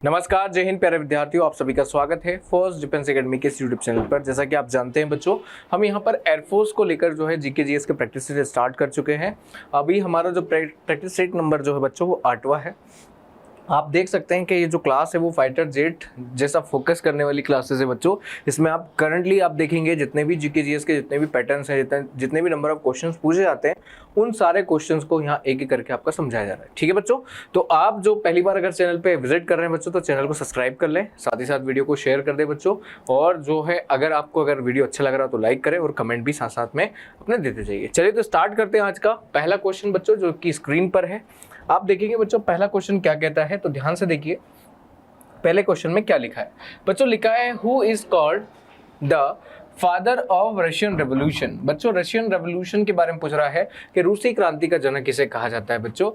नमस्कार, जय हिंद प्यारे विद्यार्थियों, आप सभी का स्वागत है फोर्स डिफेंस एकेडमी के इस यूट्यूब चैनल पर। जैसा कि आप जानते हैं बच्चों, हम यहाँ पर एयरफोर्स को लेकर जो है जीके जीएस के प्रैक्टिस सेट स्टार्ट कर चुके हैं। अभी हमारा जो प्रैक्टिस सेट नंबर जो है बच्चों वो 8वां है। आप देख सकते हैं कि ये जो क्लास है वो फाइटर जेट जैसा फोकस करने वाली क्लासेस है बच्चों। इसमें आप करंटली आप देखेंगे जितने भी जीके जीएस के जितने भी पैटर्न्स हैं, जितने भी नंबर ऑफ क्वेश्चंस पूछे जाते हैं, उन सारे क्वेश्चंस को यहाँ एक एक करके आपका समझाया जा रहा है। ठीक है बच्चों, तो आप जो पहली बार अगर चैनल पे विजिट कर रहे हैं बच्चों, तो चैनल को सब्सक्राइब कर लें, साथ ही साथ वीडियो को शेयर कर दें बच्चों। और जो है अगर वीडियो अच्छा लग रहा तो लाइक करें और कमेंट भी साथ साथ में अपने देते जाइए। चलिए तो स्टार्ट करते हैं आज का पहला क्वेश्चन बच्चों, जो कि स्क्रीन पर है। आप देखेंगे बच्चों पहला क्वेश्चन क्या कहता है, तो ध्यान से देखिए पहले क्वेश्चन में क्या लिखा है। बच्चों लिखा है who is called the father of Russian revolution. बच्चों रशियन रेवोल्यूशन के बारे में पूछ रहा है कि रूसी क्रांति का जनक किसे कहा जाता है। बच्चों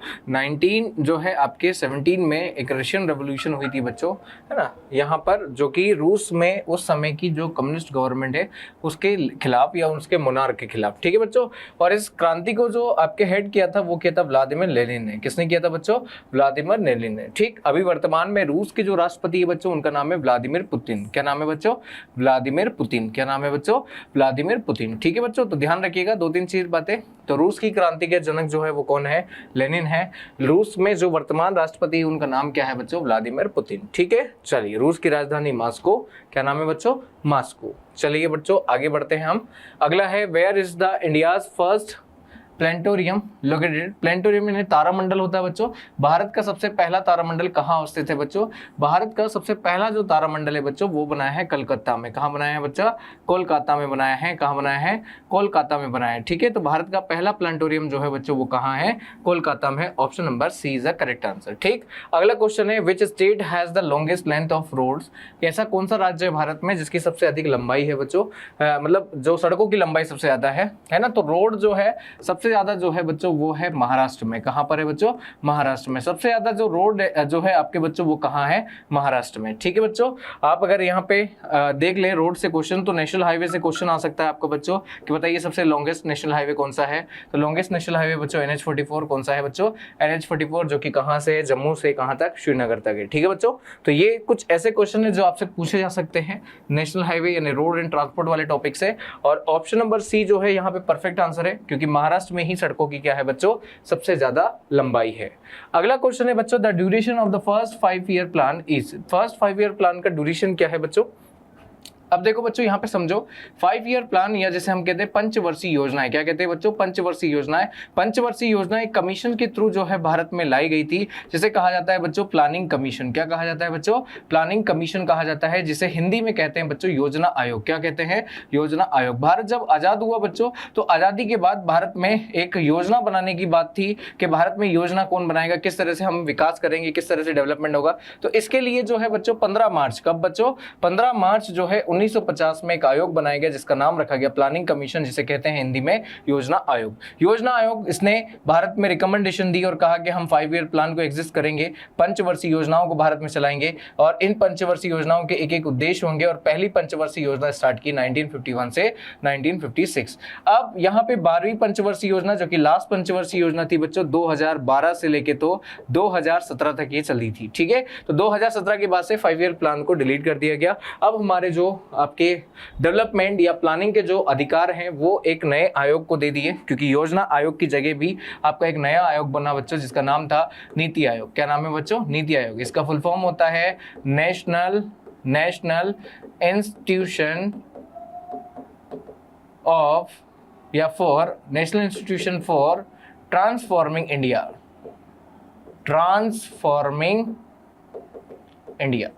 17 में एक रशियन रेवोल्यूशन हुई थी बच्चों, है ना, यहाँ पर, जो कि रूस में उस समय की जो कम्युनिस्ट गवर्नमेंट है उसके खिलाफ या उसके मोनार्क के खिलाफ। ठीक है बच्चों, और इस क्रांति को जो आपके हेड किया था वो किया था व्लादिमीर लेनिन ने। किसने किया था बच्चों? व्लादिमीर लेनिन ने। ठीक, अभी वर्तमान में रूस के जो राष्ट्रपति है बच्चों उनका नाम है व्लादिमीर पुतिन। क्या नाम है बच्चों? Vladimir Putin. क्या नाम है बच्चों? Vladimir Putin. ठीक है बच्चों, तो ध्यान रखिएगा 2-3 चीज बातें। तो रूस की क्रांति के जनक जो है वो कौन है? लेनिन है। रूस में जो वर्तमान राष्ट्रपति है उनका नाम क्या है बच्चों? Vladimir Putin. ठीक है, चलिए, रूस की राजधानी मॉस्को। क्या नाम है बच्चों? मॉस्को। चलिए बच्चों आगे बढ़ते हैं हम। अगला है where is the India's first planetarium located. Planetarium यानी तारामंडल होता है बच्चों। भारत का सबसे पहला तारामंडल कहाँ स्थित है बच्चों? भारत का सबसे पहला जो तारामंडल है बच्चों वो बनाया है कलकत्ता में। कहाँ बनाया है बच्चा? कोलकाता में बनाया है। कहाँ बनाया है? कोलकाता में बनाया है। ठीक है, तो भारत का पहला प्लेनेटोरियम जो है बच्चों वो कहाँ है? कोलकाता में। Option number C is the correct answer. ठीक, अगला क्वेश्चन है which state has the longest length of roads. ऐसा कौन सा राज्य है भारत में जिसकी सबसे अधिक लंबाई है बच्चों? मतलब जो सड़कों की लंबाई सबसे ज्यादा है ना, तो रोड जो है सबसे ज्यादा जो है बच्चों वो है महाराष्ट्र में। कहां पर है बच्चों? महाराष्ट्र में। सबसे ज्यादा जो रोड जो है आपके बच्चों वो कहां है? महाराष्ट्र में। ठीक है बच्चों, आप अगर यहाँ पे देख ले रोड से क्वेश्चन, तो नेशनल हाईवे से क्वेश्चन आ सकता है आपको बच्चों कि बताइए सबसे लॉन्गेस्ट नेशनल हाईवे कौन सा है। तो लॉन्गेस्ट नेशनल हाईवे बच्चों NH-44 कौन सा है बच्चों? NH-44, जो कि कहां से है? जम्मू से कहां तक? श्रीनगर तक है। ठीक है बच्चों, तो ये कुछ ऐसे क्वेश्चन है जो आपसे पूछे जा सकते हैं नेशनल हाईवे यानी रोड एंड ट्रांसपोर्ट वाले टॉपिक से। और ऑप्शन नंबर सी जो है यहाँ पे परफेक्ट आंसर है, क्योंकि महाराष्ट्र में ही सड़कों की क्या है बच्चों? सबसे ज्यादा लंबाई है। अगला क्वेश्चन है बच्चों the duration of the first 5 year plan is. First 5 year plan का ड्यूरेशन क्या है बच्चों? अब देखो बच्चों यहाँ पे समझो 5 ईयर प्लान या जैसे हम कहते हैं पंचवर्षीय योजनाएं। क्या कहते हैं बच्चों? पंचवर्षीय योजनाएं। पंचवर्षीय योजनाएं कमीशन के थ्रू जो है भारत में लाई गई थी, जिसे कहा जाता है बच्चों प्लानिंग कमीशन। क्या कहा जाता है बच्चों? प्लानिंग कमीशन कहा जाता है, जिसे हिंदी में कहते हैं बच्चों योजना आयोग। क्या कहते हैं? योजना आयोग। भारत जब आजाद हुआ बच्चों, तो आजादी के बाद भारत में एक योजना बनाने की बात थी कि भारत में योजना कौन बनाएगा, किस तरह से हम विकास करेंगे, किस तरह से डेवलपमेंट होगा। तो इसके लिए जो है बच्चों 15 मार्च, कब बच्चों? 15 मार्च जो है 1950 में एक आयोग बनाया गया जिसका नाम रखा गया प्लानिंग कमीशन, जिसे कहते हैं हिंदी में योजना आयोग। योजना आयोग इसने भारत में रिकमेंडेशन दी और कहा कि हम 5 ईयर प्लान को एग्जिस्ट करेंगे, पंचवर्षीय योजनाओं को भारत में चलाएंगे और इन पंचवर्षीय योजनाओं के एक एक उद्देश्य होंगे। और पहली पंचवर्षीय योजना स्टार्ट की 1951 से 1956। अब यहाँ पे 12वीं पंचवर्षीय योजना, जो कि लास्ट पंचवर्षीय योजना थी बच्चों, 2012 से लेके तो 2017 तक ये चली थी। ठीक है, तो 2017 के बाद से 5 ईयर प्लान को डिलीट कर दिया गया। अब हमारे जो आपके डेवलपमेंट या प्लानिंग के जो अधिकार हैं वो एक नए आयोग को दे दिए, क्योंकि योजना आयोग की जगह भी आपका एक नया आयोग बना बच्चों, जिसका नाम था नीति आयोग। क्या नाम है बच्चों? नीति आयोग। इसका फुल फॉर्म होता है नेशनल इंस्टीट्यूशन ऑफ या for national institution for transforming India. Transforming India.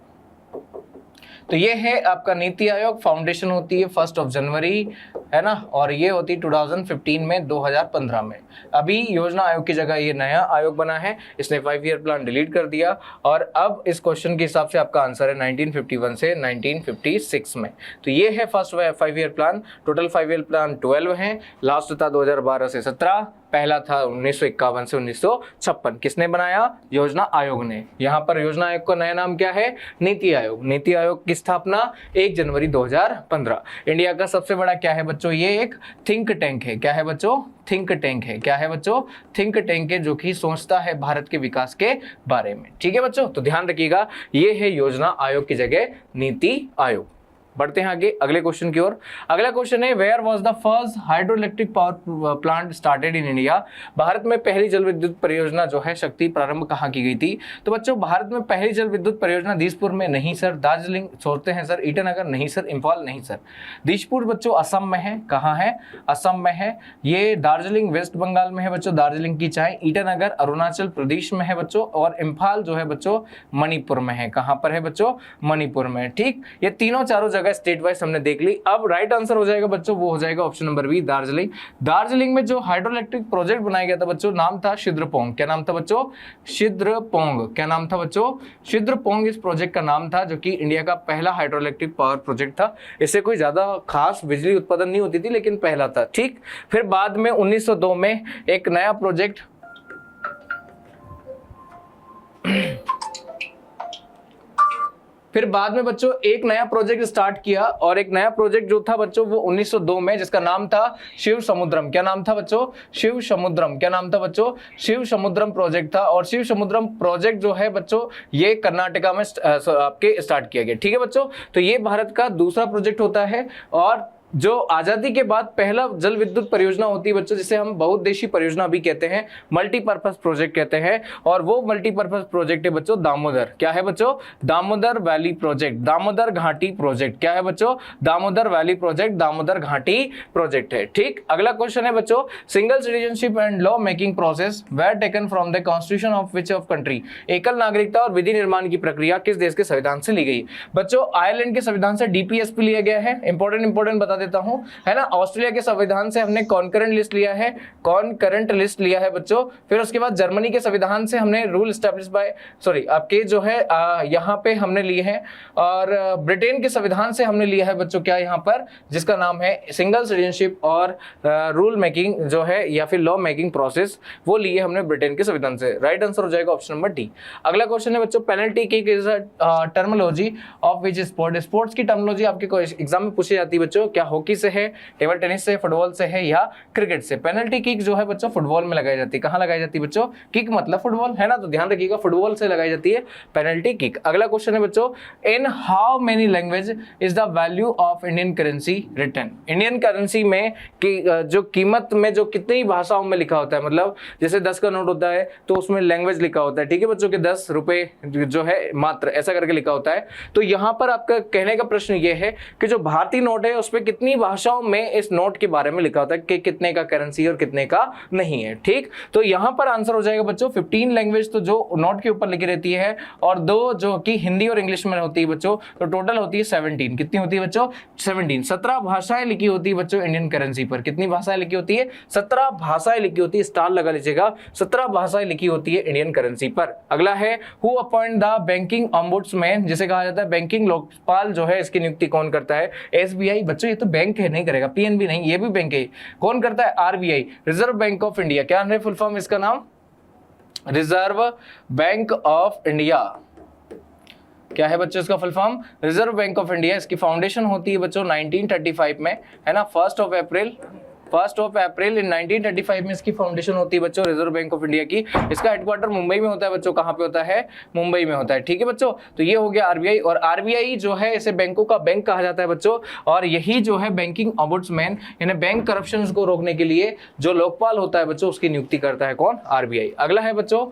तो ये है आपका नीति आयोग। फाउंडेशन होती है 1 जनवरी, है ना, और ये होती 2015 में 2015 में। अभी योजना आयोग की जगह ये नया आयोग बना है, इसने 5 ईयर प्लान डिलीट कर दिया। और अब इस क्वेश्चन के हिसाब से आपका आंसर है 1951 से 1956 में। तो ये है first 5 year plan. Total 5 year plan 12 हैं। लास्ट था 2012 से 17, पहला था 1951 से 1956। किसने बनाया? योजना आयोग ने। यहाँ पर योजना आयोग का नया नाम क्या है? नीति आयोग। नीति आयोग की स्थापना 1 जनवरी 2015। इंडिया का सबसे बड़ा क्या है बच्चों? ये एक थिंक टैंक है। क्या है बच्चों? थिंक टैंक है। क्या है बच्चों? थिंक टैंक है, जो कि सोचता है भारत के विकास के बारे में। ठीक है बच्चों, तो ध्यान रखिएगा, ये है योजना आयोग की जगह नीति आयोग। बढ़ते हैं आगे अगले क्वेश्चन की ओर। अगला क्वेश्चन है, where was the first hydro electric power plant started in India? Bharat में पहली जल विद्युत परियोजना जो है शक्ति प्रारंभ कहाँ की गई थी? तो बच्चों, भारत में पहली जल विद्युत परियोजना दिसपुर में नहीं सर। दार्जिलिंग सोचते हैं सर। ईटानगर नहीं सर। इम्फाल नहीं सर। दिसपुर बच्चों असम में है। कहाँ है? असम में है। ये दार्जिलिंग वेस्ट बंगाल में है बच्चों, दार्जिलिंग की चाय। ईटानगर अरुणाचल प्रदेश में है बच्चों, और इम्फाल जो है बच्चों मणिपुर में है। कहाँ पर है बच्चों? मणिपुर में। ठीक, ये तीनों चारों जगह स्टेट वाइज हमने देख ली। अब राइट आंसर हो जाएगा बच्चों, वो हो जाएगा option number B, Darjeeling. Darjeeling में जो हाइड्रो इलेक्ट्रिक प्रोजेक्ट बनाया गया था बच्चों, नाम था शिद्रपोंग। क्या नाम था बच्चों? शिद्रपोंग। क्या नाम था बच्चों? शिद्रपोंग इस प्रोजेक्ट का नाम था, जो कि इंडिया का पहला हाइड्रो इलेक्ट्रिक पावर प्रोजेक्ट था। इससे कोई ज्यादा खास बिजली उत्पादन नहीं होती थी, लेकिन पहला था। ठीक, फिर बाद में 1902 में एक नया प्रोजेक्ट फिर बाद में बच्चों एक नया प्रोजेक्ट स्टार्ट किया, और एक नया प्रोजेक्ट जो था बच्चों वो 1902 में, जिसका नाम था शिव समुद्रम। क्या नाम था बच्चों? शिव समुद्रम। क्या नाम था बच्चों? शिव समुद्रम प्रोजेक्ट था। और शिव समुद्रम प्रोजेक्ट जो है बच्चों, ये कर्नाटका में आपके स्टार्ट किया गया। ठीक है बच्चों, तो ये भारत का दूसरा प्रोजेक्ट होता है, और जो आजादी के बाद पहला जल विद्युत परियोजना होती है बच्चों, जिसे हम बहुउद्देशीय परियोजना भी कहते हैं, मल्टीपर्पज प्रोजेक्ट कहते हैं। और वो मल्टीपर्पज प्रोजेक्ट है बच्चों दामोदर। क्या है बच्चों? दामोदर वैली प्रोजेक्ट, दामोदर घाटी प्रोजेक्ट। क्या है बच्चों? दामोदर वैली प्रोजेक्ट, दामोदर घाटी प्रोजेक्ट है। ठीक, अगला क्वेश्चन है बच्चों, single citizenship and law making process where taken from the constitution of which of country? एकल नागरिकता और विधि निर्माण की प्रक्रिया किस देश के संविधान से ली गई? बच्चों, आयरलैंड के संविधान से डीपीएसपी लिया गया है। इंपॉर्टेंट बता देता हूं, है ना। ऑस्ट्रेलिया के संविधान से हमने कॉन्करेंट लिस्ट लिया है, कॉन्करेंट लिस्ट लिया है बच्चों। फिर उसके बाद जर्मनी के संविधान से हमने रूल एस्टैब्लिश बाय आपके जो है यहाँ पे हमने लिए हैं, और ब्रिटेन के संविधान से हमने लिया है बच्चों क्या यहाँ पर, जिसका नाम है सिंगल सिटीजनशिप और रूल मेकिंग जो है या फिर लॉ मेकिंग प्रोसेस, वो लिए हमने ब्रिटेन के संविधान से। राइट आंसर हो जाएगा ऑप्शन नंबर डी। अगला क्वेश्चन है बच्चों, penalty kick is terminology of which sport? Sports की टर्मिनोलॉजी आपके एग्जाम में पूछी जाती है बच्चों। क्या हॉकी से है, टेबल टेनिस से, फुटबॉल से है, या क्रिकेट से? पेनल्टी किक जो है बच्चों फुटबॉल में लगाई जाती है। कहां लगाई जाती है बच्चों? किक मतलब फुटबॉल, है ना, तो ध्यान रखिएगा फुटबॉल से लगाई जाती है पेनल्टी किक। अगला क्वेश्चन है बच्चों, in how many language is the value of Indian currency written? Indian currency में जो कीमत में जो कितनी भाषाओं में लिखा होता है, मतलब जैसे 10 का नोट होता है तो उसमें लैंग्वेज लिखा होता है। ठीक है बच्चों, कि 10 रुपए जो है मात्र ऐसा करके लिखा होता है। तो यहाँ पर आपका कहने का प्रश्न ये है कि जो भारतीय नोट है उसमें कितनी भाषाओं में इस नोट के बारे में लिखा होता है कि कितने का करेंसी और कितने का नहीं है। ठीक, तो यहां पर आंसर हो जाएगा बच्चों 15 लैंग्वेज तो जो नोट के ऊपर लिखी रहती है, और 2 जो कि हिंदी और इंग्लिश में होती है बच्चों, तो टोटल होती है 17। कितनी होती है बच्चों? 17। 17 भाषाएं लिखी होती है बच्चों इंडियन करेंसी पर। कितनी भाषाएं लिखी होती है? 17 भाषाएं लिखी होती है, स्टार लगा लीजिएगा, 17 भाषाएं लिखी होती है इंडियन करेंसी पर। अगला है, who appoint the banking ombudsman, जिसे कहा जाता है बैंकिंग लोकपाल जो है, इसकी नियुक्ति कौन करता है? एसबीआई। बच्चों ये तो बैंक है, नहीं करेगा, पीएनबी नहीं, ये भी बैंक है। कौन करता है? RBI, reserve bank of India. क्या है फुल फॉर्म इसका नाम? Reserve bank of India. क्या है बच्चों इसका full form? Reserve bank of India. इसकी फाउंडेशन होती है बच्चों 1935 में, है ना, 1 अप्रैल इन 1935 में इसकी फाउंडेशन होती है बच्चों रिजर्व बैंक ऑफ इंडिया की। इसका हेडक्वार्टर मुंबई में होता है बच्चों। कहाँ पे होता है? मुंबई में होता है। ठीक है बच्चों, तो ये हो गया आरबीआई, और आरबीआई जो है इसे बैंकों का बैंक कहा जाता है बच्चों, और यही जो है बैंकिंग ऑम्बुड्समैन, यानी बैंक करप्शन को रोकने के लिए जो लोकपाल होता है बच्चों, उसकी नियुक्ति करता है कौन? आरबीआई। अगला है बच्चों,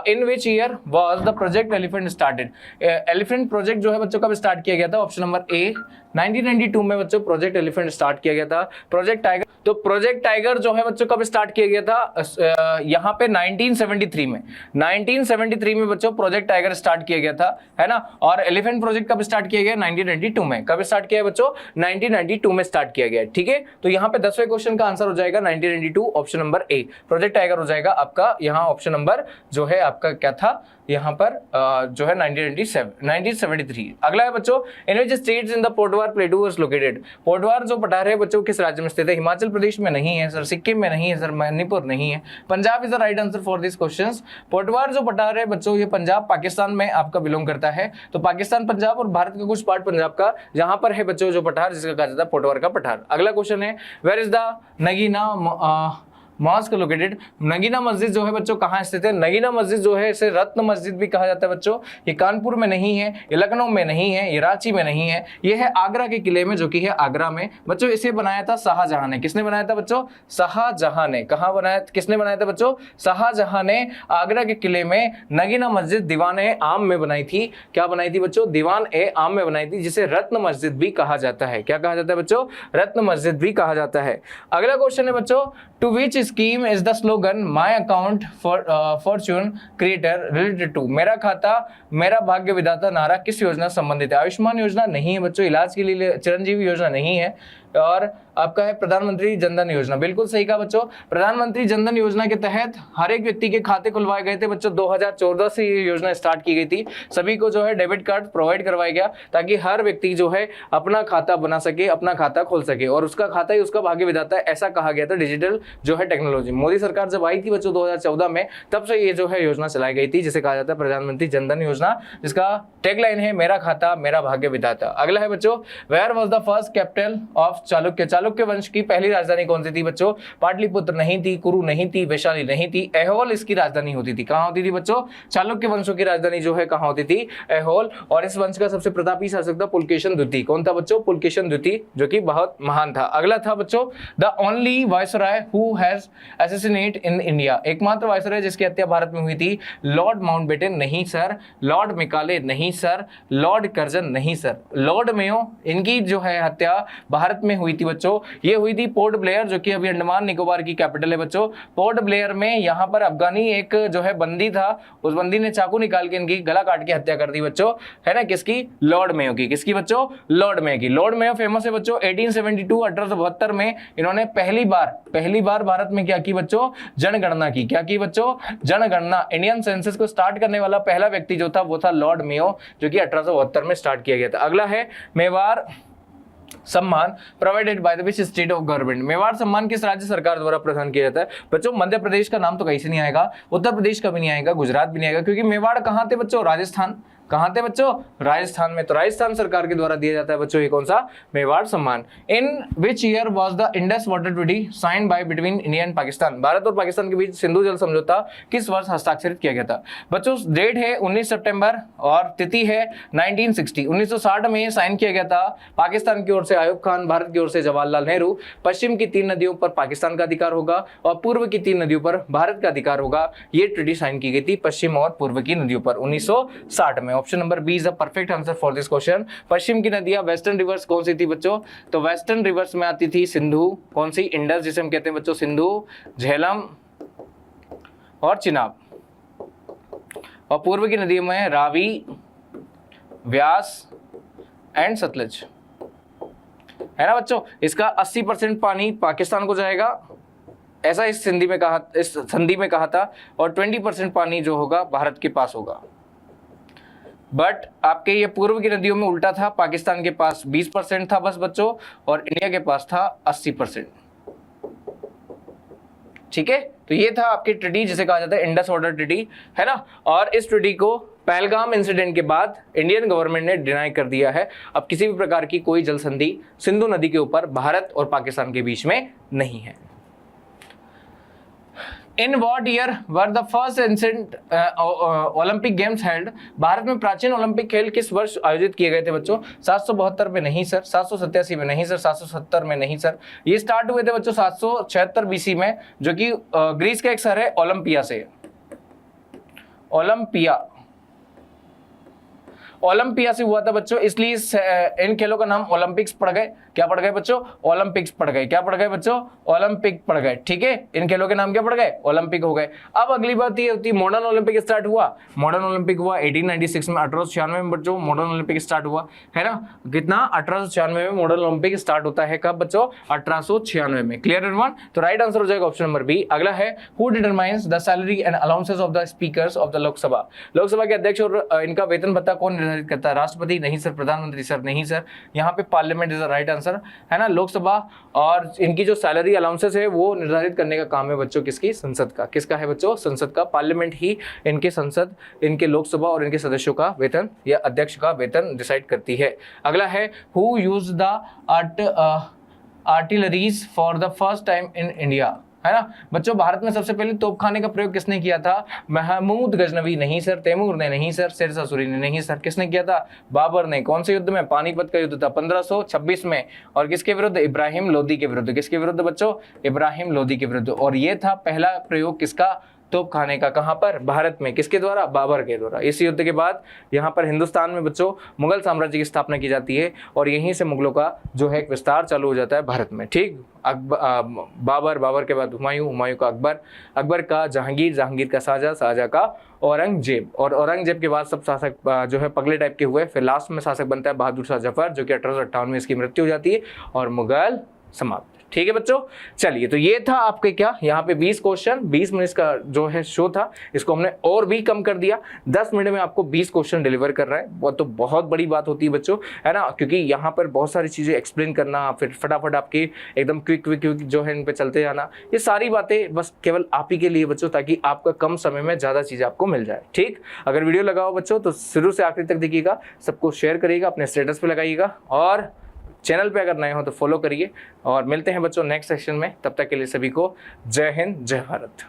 in which year was the project elephant started? Elephant project जो है बच्चों कब स्टार्ट किया गया था? ऑप्शन नंबर ए 1992 में बच्चों प्रोजेक्ट एलिफेंट स्टार्ट किया गया था। प्रोजेक्ट टाइगर, तो प्रोजेक्ट टाइगर जो है बच्चों कब स्टार्ट किया गया था? यहाँ पे 1973 में, 1973 में बच्चों प्रोजेक्ट टाइगर स्टार्ट किया गया था, है ना। और एलिफेंट प्रोजेक्ट कब स्टार्ट किया गया? 1992 में। कब स्टार्ट किया है बच्चों? 1992 में स्टार्ट किया गया। ठीक है, तो यहाँ पे 10वें क्वेश्चन का आंसर हो जाएगा 1992, option number A, project tiger हो जाएगा आपका यहाँ ऑप्शन नंबर जो है है आपका क्या था यहाँ पर जो है 1973। अगला है बच्चों, in which states in the Potwar plateau was located. Potwar जो पठार है बच्चों किस राज्य में स्थित है? हिमाचल प्रदेश में नहीं है सर, सिक्किम में नहीं है सर, मणिपुर नहीं है, Punjab is the right answer for this questions. Potwar जो पठार है बच्चों ये पंजाब पाकिस्तान में आपका बिलोंग करता है, तो पाकिस्तान पंजाब और भारत का कुछ पार्ट पंजाब का यहाँ पर है बच्चों जो पठार, जिसका कहा जाता है पोटवार का पठार। अगला क्वेश्चन है, where is the Nagina mosque located. Nagina मस्जिद जो है बच्चों कहाँ स्थित है? नगीना मस्जिद जो है इसे रत्न मस्जिद भी कहा जाता है बच्चों। ये कानपुर में नहीं है, ये लखनऊ में नहीं है, ये रांची में नहीं है, ये है आगरा के किले में, जो कि है आगरा में बच्चों। इसे बनाया था शाहजहां ने। किसने बनाया था बच्चों? शाहजहां ने। कहाँ बनाया, किसने बनाया था बच्चों? शाहजहां ने आगरा के किले में नगीना मस्जिद दीवान ए आम में बनाई थी। क्या बनाई थी बच्चों? दीवान ए आम में बनाई थी, जिसे रत्न मस्जिद भी कहा जाता है। क्या कहा जाता है बच्चों? रत्न मस्जिद भी कहा जाता है। अगला क्वेश्चन है बच्चों, to which scheme is the slogan my account fortune creator related to. मेरा खाता मेरा भाग्य विधाता नारा किस योजना से संबंधित है? आयुष्मान योजना नहीं है बच्चों, इलाज के लिए चिरंजीवी योजना नहीं है, और आपका है प्रधानमंत्री जनधन योजना। बिल्कुल सही कहा बच्चों, प्रधानमंत्री जनधन योजना के तहत हर एक व्यक्ति के खाते खुलवाए गए थे बच्चों। 2014 से ये योजना स्टार्ट की गई थी। सभी को जो है डेबिट कार्ड प्रोवाइड करवाया गया, ताकि हर व्यक्ति जो है अपना खाता बना सके, अपना खाता खोल सके, और उसका खाता ही उसका भाग्य विधाता है, ऐसा कहा गया था। डिजिटल जो है टेक्नोलॉजी, मोदी सरकार जब आई थी बच्चों 2014 में, तब से ये जो है योजना चलाई गई थी, जिसे कहा जाता है प्रधानमंत्री जनधन योजना, जिसका टैगलाइन है मेरा खाता मेरा भाग्य विधाता। अगला है बच्चों, where was the first capital of Chalukya. Chalukya वंश की पहली राजधानी कौन सी थी बच्चों? पाटलिपुत्र नहीं थी, कुरु नहीं थी, वैशाली नहीं थी, ऐहोल इसकी राजधानी होती थी। कहां होती थी बच्चों? चालुक्य वंशों की राजधानी जो है कहां होती थी? ऐहोल। और इस वंश का सबसे प्रतापी शासक था पुलकेशन द्वितीय। कौन था बच्चों? पुलकेशन द्वितीय, जो कि बहुत महान था। अगला था बच्चों, the only viceroy who has assassinate in India. एकमात्र वायसराय जिसकी हत्या भारत में हुई थी? लॉर्ड माउंटबेटन नहीं सर, लॉर्ड मेकाले नहीं सर, लॉर्ड कर्जन नहीं सर, लॉर्ड मेयो, इनकी जो है हत्या भारत में हुई थी बच्चों। ये हुई थी पोर्ट ब्लेयर, जो कि अभी अंडमान निकोबार की कैपिटल है बच्चों। पोर्ट ब्लेयर में यहाँ पर अफगानी एक जो है बंदी था, उस बंदी ने चाकू निकाल के इनकी गला काट के हत्या कर दी बच्चों, है ना। किसकी? लॉर्ड मेयो की। किसकी बच्चों? लॉर्ड मेयो की। लॉर्ड मेयो फेमस है बच्चों। 1872 में इन्होंने पहली बार भारत में क्या की बच्चों? जनगणना की। क्या की बच्चों? जनगणना। इंडियन सेंसस को स्टार्ट करने वाला पहला व्यक्ति जो था वो था लॉर्ड मेयो, जो कि 1872 में स्टार्ट किया गया था। अगला है, मेवाड़ सम्मान provided by the which state of government. Mewar सम्मान किस राज्य सरकार द्वारा प्रदान किया जाता है बच्चों? मध्य प्रदेश का नाम तो कहीं से नहीं आएगा, उत्तर प्रदेश का भी नहीं आएगा, गुजरात भी नहीं आएगा, क्योंकि मेवाड़ कहाँ थे बच्चों? राजस्थान। कहाँ थे बच्चों? राजस्थान में। तो राजस्थान सरकार के द्वारा दिया जाता है बच्चों ये कौन सा? मेवाड़ सम्मान। In which year was the Indus water treaty signed by between India and Pakistan. Bharat और पाकिस्तान के बीच सिंधु जल समझौता किस वर्ष हस्ताक्षरित किया गया था बच्चों? डेट है 19 सितंबर और तिथि है 1960। 1960 में साइन किया गया था। पाकिस्तान की ओर से आयूब खान, भारत की ओर से जवाहरलाल नेहरू। पश्चिम की 3 नदियों पर पाकिस्तान का अधिकार होगा और पूर्व की 3 नदियों पर भारत का अधिकार होगा। ये ट्रीटी साइन की गई थी पश्चिम और पूर्व की नदियों पर 1960 में। Option number B is the perfect answer for this question. पश्चिम की नदियां, वेस्टर्न रिवर्स कौन सी थी बच्चों? तो वेस्टर्न रिवर्स में आती थी सिंधु, कौन सी? इंडस, जिसे हम कहते हैं बच्चों सिंधु, झेलम और चिनाब। और पूर्व की नदियों में रावी, व्यास एंड सतलज, है ना बच्चों। इसका 80% पानी पाकिस्तान को जाएगा, ऐसा इस संधि में कहा था, और 20% पानी जो होगा भारत के पास होगा। बट आपके ये पूर्व की नदियों में उल्टा था, पाकिस्तान के पास 20% था बस बच्चों, और इंडिया के पास था 80%। ठीक है, तो ये था आपकी ट्रीटी जिसे कहा जाता है इंडस वाटर ट्रीटी, है ना। और इस ट्रीटी को पहलगाम इंसिडेंट के बाद इंडियन गवर्नमेंट ने डिनाई कर दिया है। अब किसी भी प्रकार की कोई जल संधि सिंधु नदी के ऊपर भारत और पाकिस्तान के बीच में नहीं है। In what year were the first ancient Olympic games held. Bharat में प्राचीन ओलंपिक खेल किस वर्ष आयोजित किए गए थे बच्चों? 772 में नहीं सर, 787 में नहीं सर, 770 में नहीं सर। ये स्टार्ट हुए थे बच्चों 776 बीसी में, जो कि ग्रीस का एक शहर है ओलंपिया से। ओलंपिया ओलंपिया से हुआ था बच्चों, इसलिए इन खेलों का नाम ओलंपिक्स पड़ गए। क्या पड़ गए बच्चों? ओलंपिक्स पड़ गए। क्या पड़ गए बच्चों? ओलंपिक पड़ गए। ठीक है, इन खेलों के नाम क्या पड़ गए? ओलंपिक हो गए। अब अगली बात ये होती है, मॉडर्न ओलंपिक स्टार्ट हुआ। मॉडर्न ओलंपिक हुआ 1896 में, 1896 में बच्चों मॉडर्न ओलंपिक स्टार्ट हुआ, है ना। कितना? 1896 में मॉडर्न ओलंपिक स्टार्ट होता है। कब बच्चों? 1896 में। Clear everyone? तो राइट आंसर हो जाएगा ऑप्शन नंबर बी। अगला है, who determines the salary and allowances of the speakers of the Lok Sabha. Lok Sabha के अध्यक्ष और इनका वेतन भत्ता कौन निर्धारित करता है? राष्ट्रपति? नहीं सर। प्रधानमंत्री? सर नहीं सर। यहाँ पे parliament is the right answer, है ना। लोकसभा और इनकी जो सैलरी अलाउंसेस है वो निर्धारित करने का काम है बच्चों किसकी? संसद का। किसका है बच्चों? संसद का। पार्लियामेंट ही इनके संसद, इनके लोकसभा और इनके सदस्यों का वेतन या अध्यक्ष का वेतन डिसाइड करती है। अगला है, who use the artilleries for the first time in India, है ना। बच्चों भारत में सबसे पहले तोपखाने का प्रयोग किसने किया था? महमूद गजनवी? नहीं सर। तैमूर ने? नहीं सर। शेरशाह सूरी ने? नहीं सर। किसने किया था? बाबर ने। कौन से युद्ध में? पानीपत का युद्ध था 1526 में। और किसके विरुद्ध? इब्राहिम लोदी के विरुद्ध। किसके विरुद्ध बच्चों? इब्राहिम लोदी के विरुद्ध। और ये था पहला प्रयोग किसका? तोपखाने का। कहां पर? भारत में। किसके द्वारा? बाबर के द्वारा। इस युद्ध के बाद यहाँ पर हिंदुस्तान में बच्चों मुगल साम्राज्य की स्थापना की जाती है और यहीं से मुगलों का जो है एक विस्तार चालू हो जाता है भारत में। ठीक, बाबर, बाबर के बाद हुमायूं, हुमायूं का अकबर, अकबर का जहांगीर, जहांगीर का शाहजहां, शाहजहां का औरंगजेब, और औरंगजेब के बाद सब शासक जो है पगले टाइप के हुए। फिर लास्ट में शासक बनता है बहादुर शाह जफर, जो कि 1858 में इसकी मृत्यु हो जाती है और मुगल समाप्त। ठीक है बच्चों, चलिए तो ये था आपके क्या यहाँ पे 20 क्वेश्चन, 20 मिनट का जो है शो था, इसको हमने और भी कम कर दिया। 10 मिनट में आपको 20 क्वेश्चन डिलीवर कर रहा है। वो तो बहुत बड़ी बात होती है बच्चों, है ना, क्योंकि यहाँ पर बहुत सारी चीजें एक्सप्लेन करना, फिर फटाफट आपकी एकदम क्विक जो है इन पे चलते जाना, ये सारी बातें बस केवल आप ही के लिए बच्चों, ताकि आपका कम समय में ज्यादा चीजें आपको मिल जाए। ठीक, अगर वीडियो लगाओ बच्चों तो शुरू से आखिरी तक देखिएगा, सबको शेयर करिएगा, अपने स्टेटस पे लगाइएगा और चैनल पे अगर नए हो तो फॉलो करिए। और मिलते हैं बच्चों नेक्स्ट सेशन में, तब तक के लिए सभी को जय हिंद, जय भारत।